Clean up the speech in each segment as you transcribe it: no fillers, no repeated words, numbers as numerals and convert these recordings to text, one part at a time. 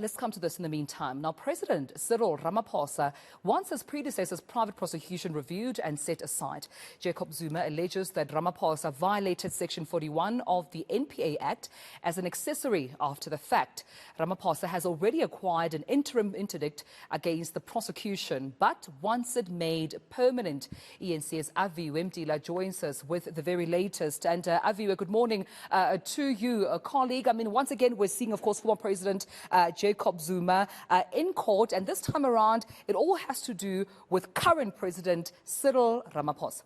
Let's come to this in the meantime. Now, President Cyril Ramaphosa wants his predecessor's private prosecution reviewed and set aside. Jacob Zuma alleges that Ramaphosa violated Section 41 of the eNCA Act as an accessory after the fact. Ramaphosa has already acquired an interim interdict against the prosecution, but wants it made permanent. eNCA's Aviwe Mtila joins us with the very latest. And Aviwe, good morning to you, colleague. I mean, once again, we're seeing, of course, former President Jacob Zuma in court, and this time around it all has to do with current President Cyril Ramaphosa.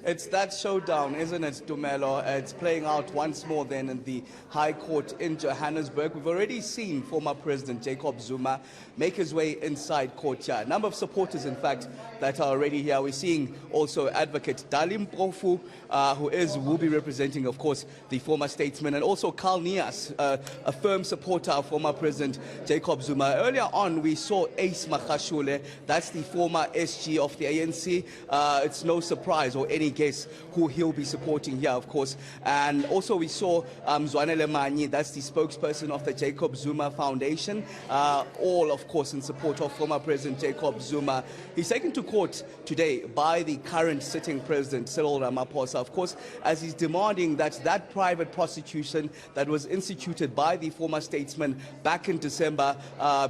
It's that showdown, isn't it, Dumelo? It's playing out once more then in the High Court in Johannesburg. We've already seen former President Jacob Zuma make his way inside court here. A number of supporters, in fact, that are already here. We're seeing also Advocate Dalim Mpofu, who will be representing, of course, the former statesman, and also Carl Nias, a firm supporter of former President Jacob Zuma. Earlier on, we saw Ace Magashule, that's the former SG of the ANC. It's no surprise or any guess who he'll be supporting here, of course. And also we saw Zwanele Manyi, that's the spokesperson of the Jacob Zuma Foundation, all, of course, in support of former President Jacob Zuma. He's taken to court today by the current sitting president, Cyril Ramaphosa, of course, as he's demanding that private prosecution that was instituted by the former statesman back in December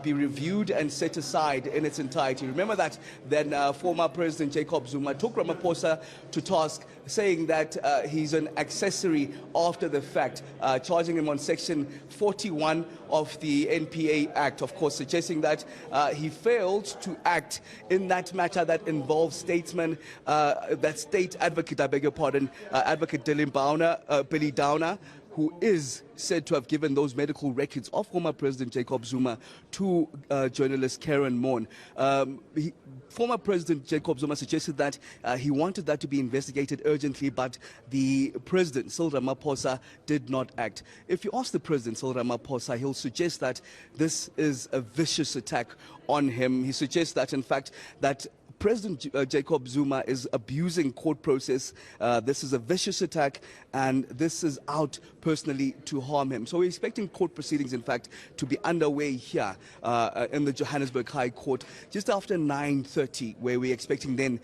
be reviewed and set aside in its entirety. Remember that then former President Jacob Zuma took Ramaphosa to task, saying that he's an accessory after the fact, charging him on Section 41 of the eNCA Act, of course, suggesting that he failed to act in that matter that involves statesman, that state advocate, I beg your pardon, Advocate Billy Downer, who is said to have given those medical records of former President Jacob Zuma to journalist Karen Moon. Former President Jacob Zuma suggested that he wanted that to be investigated urgently, but the President, Cyril Ramaphosa, did not act. If you ask the President, Cyril Ramaphosa, he'll suggest that this is a vicious attack on him. He suggests that, in fact, that President Jacob Zuma is abusing court process. This is a vicious attack, and this is out personally to harm him. So we're expecting court proceedings, in fact, to be underway here in the Johannesburg High Court just after 9:30, where we're expecting then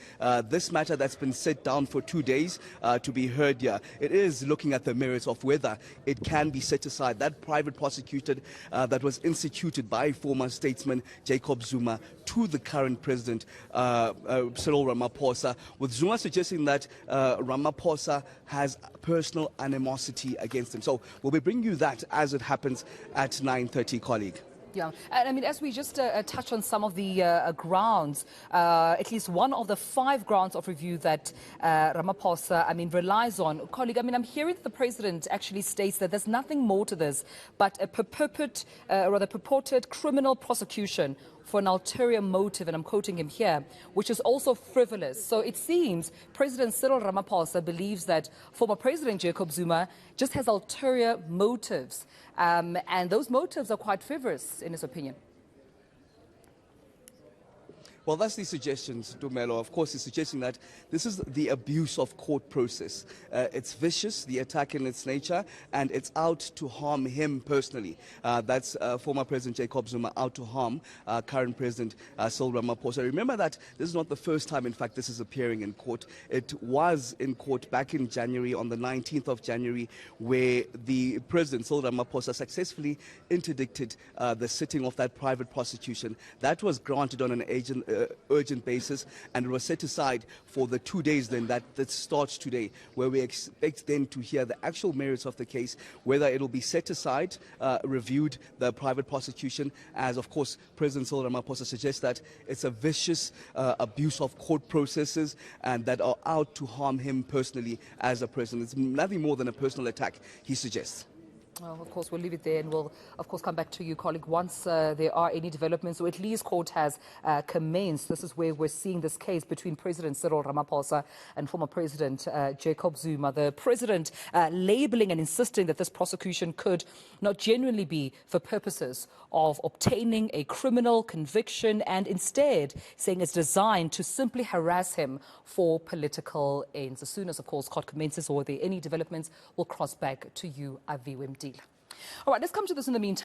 this matter that's been set down for 2 days to be heard here. It is looking at the merits of whether it can be set aside, that private prosecutor that was instituted by former statesman Jacob Zuma to the current president, Cyril Ramaphosa, with Zuma suggesting that Ramaphosa has personal animosity against him. So we'll be bringing you that as it happens at 9:30, colleague. Yeah, and I mean, as we just touch on some of the grounds, at least one of the 5 grounds of review that Ramaphosa, I mean, relies on, colleague, I mean, I'm hearing that the president actually states that there's nothing more to this but a purported criminal prosecution for an ulterior motive, and I'm quoting him here, which is also frivolous. So it seems President Cyril Ramaphosa believes that former President Jacob Zuma just has ulterior motives, and those motives are quite frivolous, in his opinion. Well, that's the suggestions, Dumelo. Of course, he's suggesting that this is the abuse of court process. It's vicious, the attack in its nature, and it's out to harm him personally. That's former President Jacob Zuma out to harm current President Cyril Ramaphosa. Remember that this is not the first time, in fact, this is appearing in court. It was in court back in January, on the 19th of January, where the President Cyril Ramaphosa successfully interdicted the sitting of that private prosecution. That was granted on an urgent basis, and it was set aside for the 2 days then that starts today, where we expect then to hear the actual merits of the case, whether it will be set aside, reviewed, the private prosecution, as of course President Cyril Ramaphosa suggests that it's a vicious abuse of court processes and that are out to harm him personally as a president. It's nothing more than a personal attack, he suggests. Well, of course, we'll leave it there, and we'll, of course, come back to you, colleague, once there are any developments, or at least court has commenced. This is where we're seeing this case between President Cyril Ramaphosa and former President Jacob Zuma. The president labeling and insisting that this prosecution could not genuinely be for purposes of obtaining a criminal conviction, and instead saying it's designed to simply harass him for political ends. As soon as, of course, court commences or there are any developments, we'll cross back to you, Aviwe Mtila. All right, let's come to this in the meantime.